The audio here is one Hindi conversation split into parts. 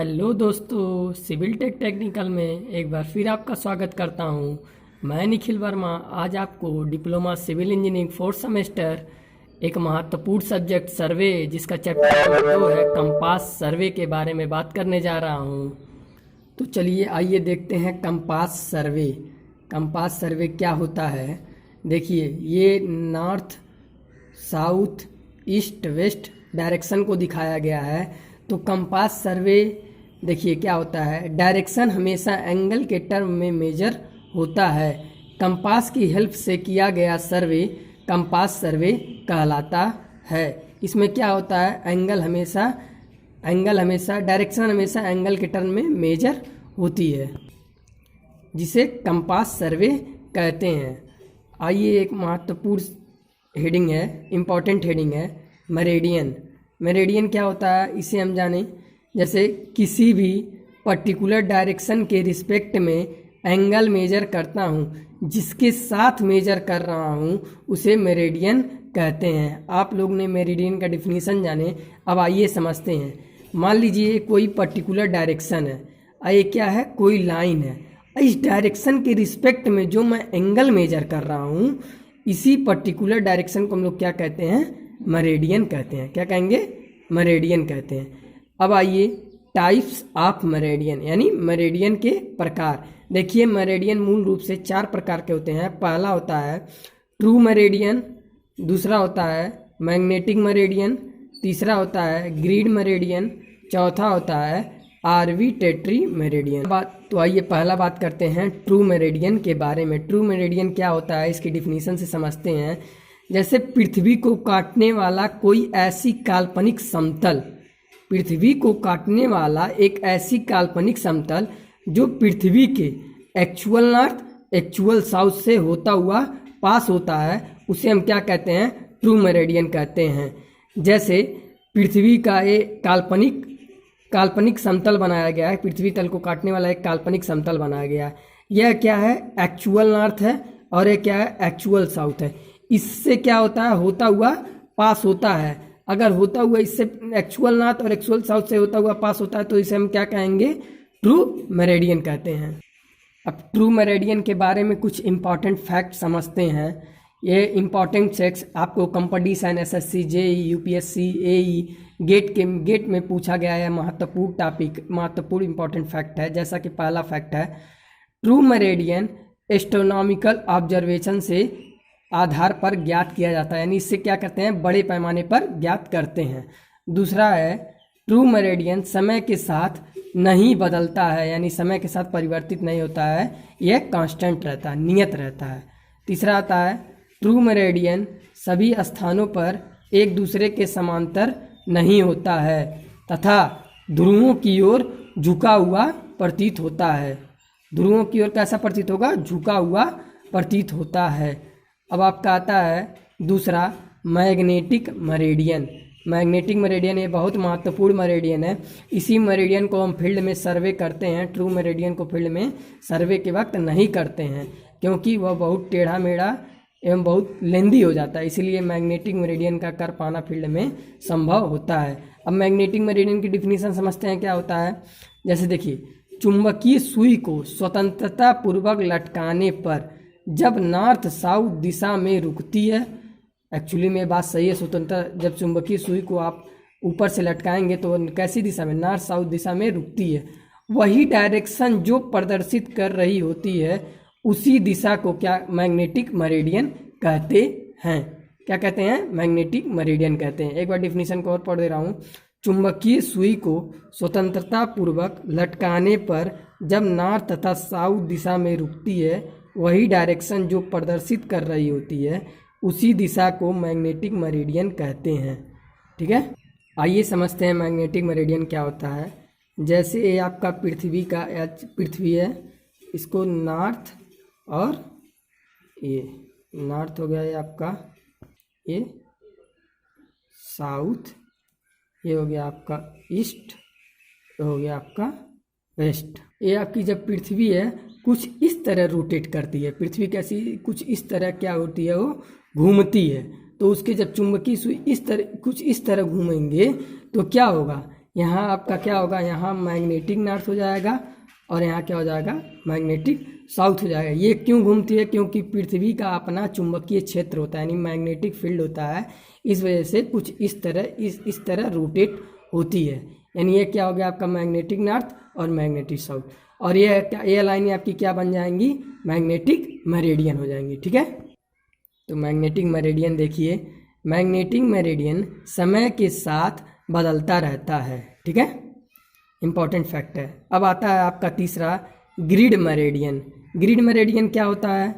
हेलो दोस्तों, सिविल टेक टेक्निकल में एक बार फिर आपका स्वागत करता हूं। मैं निखिल वर्मा आज आपको diploma civil engineering fourth semester एक महत्वपूर्ण सब्जेक्ट सर्वे जिसका चैप्टर नंबर 2 है कंपास सर्वे के बारे में बात करने जा रहा हूं। तो चलिए आइए देखते हैं कंपास सर्वे। कंपास सर्वे क्या होता है। देखिए ये north south east west direction को दिखाया गया है। तो कंपास सर्वे देखिए क्या होता है। डायरेक्शन हमेशा एंगल के टर्म में मेजर होता है। कंपास की हेल्प से किया गया सर्वे कंपास सर्वे कहलाता है। इसमें क्या होता है, एंगल हमेशा डायरेक्शन हमेशा एंगल के टर्म में मेजर होती है, जिसे कंपास सर्वे कहते हैं। आइए एक महत्वपूर्ण हेडिंग है, इम्पॉर्टेंट हेडिंग है मेरिडियन। मेरिडियन क्या होता है इसे हम जानें। जैसे किसी भी पर्टिकुलर डायरेक्शन के रिस्पेक्ट में एंगल मेजर करता हूँ, जिसके साथ मेजर कर रहा हूँ उसे मेरिडियन कहते हैं। आप लोग ने मेरिडियन का डिफिनीशन जाने, अब आइए समझते हैं। मान लीजिए कोई पर्टिकुलर डायरेक्शन है, ये क्या है, कोई लाइन है। इस डायरेक्शन के रिस्पेक्ट में जो मैं एंगल मेजर कर रहा हूँ, इसी पर्टिकुलर डायरेक्शन को हम लोग क्या कहते हैं, मेरिडियन कहते हैं। क्या कहेंगे, मेरिडियन कहते हैं। अब आइए टाइप्स ऑफ मेरिडियन, यानी मेरिडियन के प्रकार। देखिए मेरिडियन मूल रूप से 4 प्रकार के होते हैं। पहला होता है ट्रू मेरिडियन, दूसरा होता है मैग्नेटिक मेरिडियन, तीसरा होता है ग्रिड मेरिडियन, चौथा होता है आर्बिट्रेटरी मेरिडियन। तो आइए पहला बात करते हैं ट्रू मेरिडियन के बारे में। ट्रू मेरिडियन क्या होता है इसकी डिफिनीशन से समझते हैं। जैसे पृथ्वी को काटने वाला कोई ऐसी काल्पनिक समतल, पृथ्वी को काटने वाला एक ऐसी काल्पनिक समतल जो पृथ्वी के एक्चुअल नॉर्थ एक्चुअल साउथ से होता हुआ पास होता है, उसे हम क्या कहते हैं, ट्रू मेरिडियन कहते हैं। जैसे पृथ्वी का एक काल्पनिक समतल बनाया गया है, पृथ्वी तल को काटने वाला एक काल्पनिक समतल बनाया गया है। यह क्या है, एक्चुअल नॉर्थ है और यह क्या है, एक्चुअल साउथ है। इससे क्या होता है, होता हुआ पास होता है। अगर होता हुआ इससे एक्चुअल नॉर्थ और एक्चुअल साउथ से होता हुआ पास होता है तो इसे हम क्या कहेंगे, ट्रू मेरिडियन कहते हैं। अब ट्रू मेरिडियन के बारे में कुछ इंपॉर्टेंट फैक्ट समझते हैं। ये इंपॉर्टेंट फैक्ट्स आपको कंपटीशन एसएससी जेई यूपीएससी एई गेट में पूछा गया है। महत्वपूर्ण टॉपिक, महत्वपूर्ण इंपॉर्टेंट फैक्ट है। जैसा कि पहला फैक्ट है, ट्रू मेरिडियन एस्ट्रोनॉमिकल ऑब्जर्वेशन से आधार पर ज्ञात किया जाता है, यानी इससे क्या करते हैं, बड़े पैमाने पर ज्ञात करते हैं। दूसरा है ट्रू मेरिडियन समय के साथ नहीं बदलता है, यानी समय के साथ परिवर्तित नहीं होता है, यह कांस्टेंट रहता है, नियत रहता है। तीसरा आता है ट्रू मेरिडियन सभी स्थानों पर एक दूसरे के समांतर नहीं होता है तथा ध्रुवों की ओर झुका हुआ प्रतीत होता है। ध्रुवों की ओर कैसा प्रतीत होगा, झुका हुआ प्रतीत होता है। अब आपका आता है दूसरा मैग्नेटिक मेरिडियन। मैग्नेटिक मेरिडियन ये बहुत महत्वपूर्ण मेरिडियन है। इसी मेरिडियन को हम फील्ड में सर्वे करते हैं। ट्रू मेरिडियन को फील्ड में सर्वे के वक्त नहीं करते हैं, क्योंकि वह बहुत टेढ़ा मेढ़ा एवं बहुत लेंदी हो जाता है, इसीलिए मैग्नेटिक मेरिडियन का कर पाना फील्ड में संभव होता है। अब मैग्नेटिक मेरिडियन की डिफिनीशन समझते हैं क्या होता है। जैसे देखिए, चुंबकीय सुई को स्वतंत्रता पूर्वक लटकाने पर जब नॉर्थ साउथ दिशा में रुकती है, एक्चुअली में बात सही है, स्वतंत्र जब चुंबकीय सुई को आप ऊपर से लटकाएंगे तो कैसी दिशा में, नॉर्थ साउथ दिशा में रुकती है। वही डायरेक्शन जो प्रदर्शित कर रही होती है उसी दिशा को क्या, मैग्नेटिक मेरिडियन कहते हैं। क्या कहते हैं, मैग्नेटिक मेरिडियन कहते हैं। एक बार डिफिनीशन को और पढ़ दे रहा हूँ। चुंबकीय सुई को स्वतंत्रता पूर्वक लटकाने पर जब नॉर्थ तथा साउथ दिशा में रुकती है, वही डायरेक्शन जो प्रदर्शित कर रही होती है उसी दिशा को मैग्नेटिक मेरिडियन कहते हैं। ठीक है, आइए समझते हैं मैग्नेटिक मेरिडियन क्या होता है। जैसे ये आपका पृथ्वी है, इसको नॉर्थ और ये नॉर्थ हो गया, ये आपका ये साउथ, ये हो गया आपका ईस्ट, ये हो गया आपका वेस्ट। ये आपकी जब पृथ्वी है कुछ इस तरह रोटेट करती है, पृथ्वी कैसी कुछ इस तरह क्या होती है, वो घूमती है। तो उसके जब चुंबकीय सुई कुछ इस तरह घूमेंगे तो क्या होगा, यहाँ आपका क्या होगा, यहाँ मैग्नेटिक नॉर्थ हो जाएगा और यहाँ क्या हो जाएगा, मैग्नेटिक साउथ हो जाएगा। ये क्यों घूमती है, क्योंकि पृथ्वी का अपना चुंबकीय क्षेत्र होता है, यानी मैग्नेटिक फील्ड होता है, इस वजह से कुछ इस तरह रोटेट होती है। यानी ये क्या हो गया आपका, मैग्नेटिक नॉर्थ और मैग्नेटिक साउथ, और ये लाइनें आपकी क्या बन जाएंगी, मैग्नेटिक मेरिडियन हो जाएंगी। ठीक है, तो मैग्नेटिक मेरिडियन देखिए, मैग्नेटिक मेरिडियन समय के साथ बदलता रहता है। ठीक है, इंपॉर्टेंट फैक्ट है। अब आता है आपका तीसरा, ग्रिड मेरिडियन। ग्रिड मेरिडियन क्या होता है,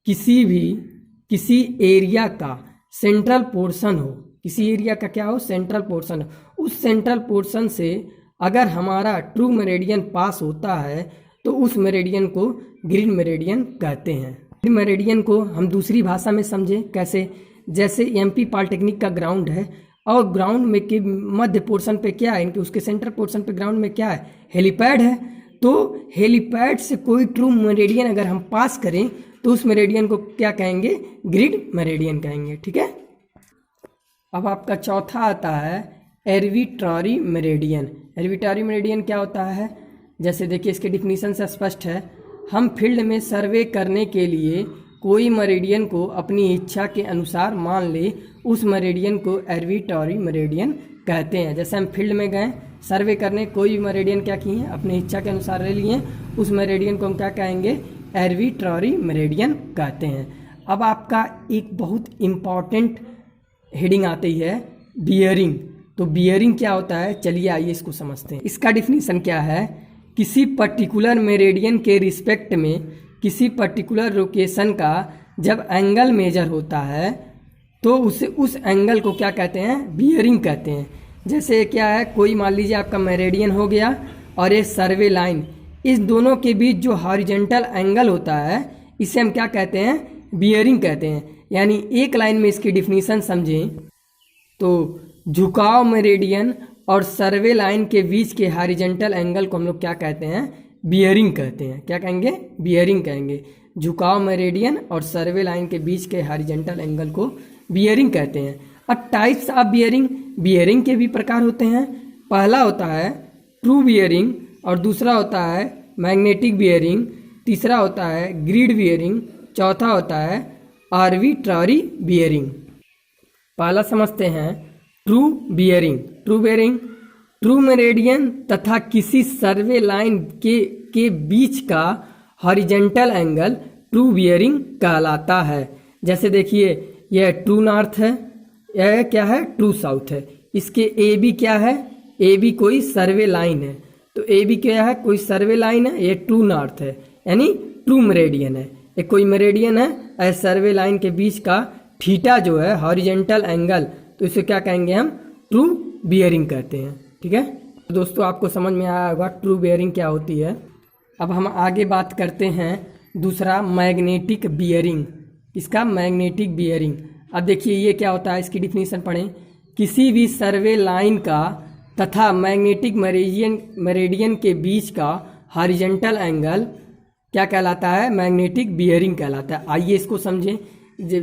किसी एरिया का सेंट्रल पोर्शन हो, किसी एरिया का क्या हो, सेंट्रल पोर्शन हो, उस सेंट्रल पोर्शन से अगर हमारा ट्रू मेरिडियन पास होता है तो उस मेरिडियन को ग्रिड मेरिडियन कहते हैं। ग्रिड मेरिडियन को हम दूसरी भाषा में समझें कैसे, जैसे एमपी पॉलिटेक्निक का ग्राउंड है और ग्राउंड में के मध्य पोर्शन पे क्या है, इनके उसके सेंट्रल पोर्शन पे ग्राउंड में क्या है, हेलीपैड है। तो हेलीपैड से कोई ट्रू मेरिडियन अगर हम पास करें तो उस मेरिडियन को क्या कहेंगे, ग्रिड मेरिडियन कहेंगे। ठीक है, अब आपका चौथा आता है आर्बिट्ररी मेरिडियन। आर्बिट्ररी मेरिडियन क्या होता है, जैसे देखिए इसके डिफिनीशन से स्पष्ट है, हम फील्ड में सर्वे करने के लिए कोई मेरिडियन को अपनी इच्छा के अनुसार मान ले, उस मेरिडियन को आर्बिट्ररी मेरिडियन कहते हैं। जैसे हम फील्ड में गए सर्वे करने, कोई मेरिडियन क्या किए हैं, अपनी इच्छा के अनुसार ले लिए, उस मेरिडियन को हम क्या कहेंगे, आर्बिट्ररी मेरिडियन कहते हैं। अब आपका एक बहुत इम्पॉर्टेंट हेडिंग आती है बियरिंग। तो बियरिंग क्या होता है, चलिए आइए इसको समझते हैं। इसका डिफिनीशन क्या है, किसी पर्टिकुलर मेरिडियन के रिस्पेक्ट में किसी पर्टिकुलर लोकेशन का जब एंगल मेजर होता है तो उसे उस एंगल को क्या कहते हैं, बियरिंग कहते हैं। जैसे क्या है, कोई मान लीजिए आपका मेरिडियन हो गया और ये सर्वे लाइन, इस दोनों के बीच जो हॉरिजॉन्टल एंगल होता है इसे हम क्या कहते हैं, बियरिंग कहते हैं। यानी एक लाइन में इसकी डिफिनीशन समझें तो झुकाव मेरिडियन और सर्वे लाइन के बीच के हॉरिजॉन्टल एंगल को हम लोग क्या कहते हैं, बियरिंग कहते हैं। क्या कहेंगे, बियरिंग कहेंगे। झुकाव मेरिडियन और सर्वे लाइन के बीच के हॉरिजॉन्टल एंगल को बियरिंग कहते हैं। अब टाइप्स ऑफ बियरिंग, बियरिंग के भी प्रकार होते हैं। पहला होता है ट्रू बियरिंग और दूसरा होता है मैग्नेटिक बियरिंग, तीसरा होता है ग्रिड बियरिंग, चौथा होता है आर्बिट्ररी बियरिंग। पहला समझते हैं true bearing. True bearing, true meridian तथा किसी सर्वे लाइन के बीच का हॉरिजॉन्टल एंगल ट्रू बियरिंग कहलाता है। जैसे देखिए यह ट्रू नॉर्थ है, यह क्या है, ट्रू साउथ है। इसके ए बी क्या है, ए बी कोई सर्वे लाइन है, तो ए बी क्या है, कोई सर्वे लाइन है, ये ट्रू नॉर्थ है यानी ट्रू मेरिडियन है। एक कोई मेरिडियन है, ऐसे सर्वे लाइन के बीच का थीटा जो है हॉरिजॉन्टल एंगल, तो इसे क्या कहेंगे हम, ट्रू बियरिंग कहते हैं। ठीक है, तो दोस्तों आपको समझ में आया होगा ट्रू बियरिंग क्या होती है। अब हम आगे बात करते हैं दूसरा मैग्नेटिक बियरिंग। इसका मैग्नेटिक बियरिंग, अब देखिए ये क्या होता है, इसकी डिफिनीशन पढ़ें। किसी भी सर्वे लाइन का तथा मैग्नेटिक मेरिडियन के बीच का हॉरिजॉन्टल एंगल क्या कहलाता है, मैग्नेटिक बियरिंग कहलाता है। आइए इसको समझें।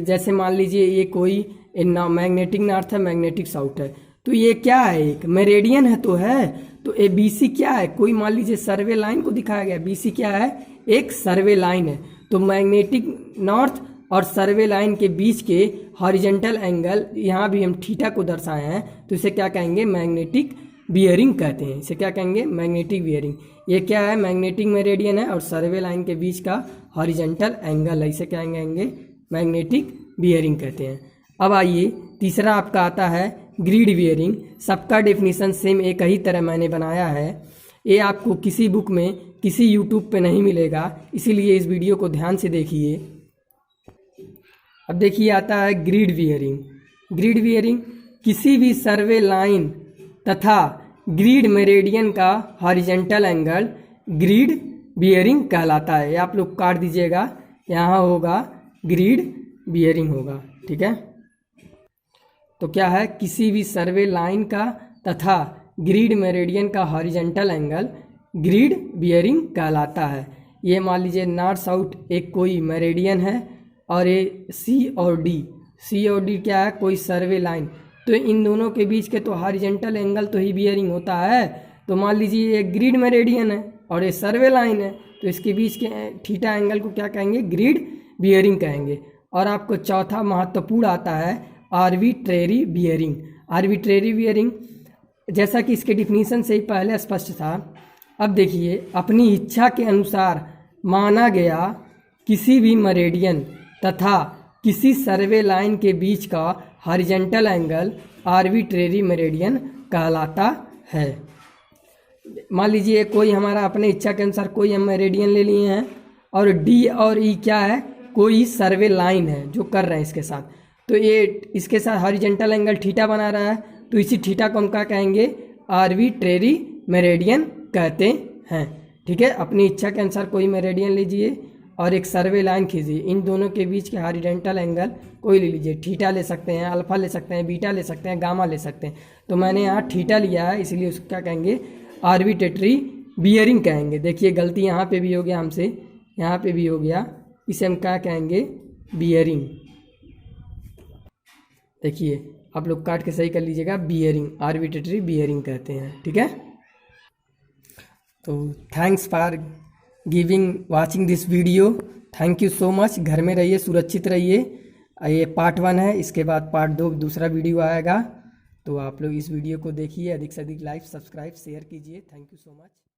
जैसे मान लीजिए ये कोई मैग्नेटिक नॉर्थ है, मैग्नेटिक साउथ है, तो ये क्या है, एक मेरिडियन है तो है, तो ए बी सी क्या है, कोई मान लीजिए सर्वे लाइन को दिखाया गया, बी सी क्या है, एक सर्वे लाइन है। तो मैग्नेटिक नॉर्थ और सर्वे लाइन के बीच के हॉरिजॉन्टल एंगल, यहाँ भी हम थीटा को दर्शाए हैं, तो इसे क्या कहेंगे, मैग्नेटिक बियरिंग कहते हैं। इसे क्या कहेंगे, मैग्नेटिक बियरिंग। ये क्या है, मैग्नेटिक मेरिडियन है और सर्वे लाइन के बीच का हॉरिजॉन्टल एंगल है, इसे क्या कहेंगे, मैग्नेटिक बियरिंग कहते हैं। अब आइए तीसरा आपका आता है ग्रिड बियरिंग। सबका डेफिनेशन सेम एक ही तरह मैंने बनाया है, ये आपको किसी बुक में, किसी यूट्यूब पे नहीं मिलेगा, इसीलिए इस वीडियो को ध्यान से देखिए। अब देखिए आता है ग्रिड बियरिंग। ग्रिड बियरिंग किसी भी सर्वे लाइन तथा ग्रिड मेरिडियन का हॉरिजॉन्टल एंगल ग्रिड बियरिंग कहलाता है। ये आप लोग काट दीजिएगा, यहाँ होगा ग्रिड बियरिंग होगा। ठीक है, तो क्या है, किसी भी सर्वे लाइन का तथा ग्रिड मेरिडियन का हॉरिजॉन्टल एंगल ग्रिड बियरिंग कहलाता है। ये मान लीजिए नॉर्थ साउथ एक कोई मेरिडियन है और ये सी और डी क्या है, कोई सर्वे लाइन, तो इन दोनों के बीच के तो हॉरिजॉन्टल एंगल तो ही बियरिंग होता है। तो मान लीजिए ये ग्रिड मेरिडियन है और ये सर्वे लाइन है, तो इसके बीच के थीटा एंगल को क्या कहेंगे, ग्रिड बियरिंग कहेंगे। और आपको चौथा महत्वपूर्ण आता है आर्बिट्रेरी बियरिंग। आर्बिट्रेरी बियरिंग जैसा कि इसके डिफिनीशन से ही पहले स्पष्ट था। अब देखिए, अपनी इच्छा के अनुसार माना गया किसी भी मेरिडियन तथा किसी सर्वे लाइन के बीच का हॉरिजॉन्टल एंगल आर्बिट्रेरी मेरिडियन कहलाता है। मान लीजिए कोई हमारा अपने इच्छा के अनुसार कोई हम मेरिडियन ले लिए हैं और डी और ई क्या है, कोई सर्वे लाइन है जो कर रहे हैं इसके साथ, तो ये इसके साथ हॉरिजॉन्टल एंगल थीटा बना रहा है, तो इसी थीटा को हम क्या कहेंगे, आर्बिट्रेरी मेरिडियन कहते हैं। ठीक है, अपनी इच्छा के अनुसार कोई मेरिडियन लीजिए और एक सर्वे लाइन खींचिए, इन दोनों के बीच के हॉरिजॉन्टल एंगल कोई ले लीजिए, थीटा ले सकते हैं, अल्फा ले सकते हैं, बीटा ले सकते हैं, गामा ले सकते हैं। तो मैंने यहाँ थीटा लिया है, इसलिए उसको क्या कहेंगे, आर्बिट्रेटरी बियरिंग कहेंगे। देखिए गलती यहाँ पे भी हो गया हमसे, यहाँ पे भी हो गया, इसे हम क्या कहेंगे, बियरिंग। देखिए आप लोग काट के सही कर लीजिएगा, बियरिंग, आर्बिट्रेटरी बियरिंग कहते हैं। ठीक है, तो thanks for giving watching this video, thank you so much. घर में रहिए, सुरक्षित रहिए। ये पार्ट 1 है, इसके बाद पार्ट 2 दूसरा वीडियो आएगा। तो आप लोग इस वीडियो को देखिए, अधिक से अधिक लाइक, सब्सक्राइब, शेयर कीजिए। Thank you so much.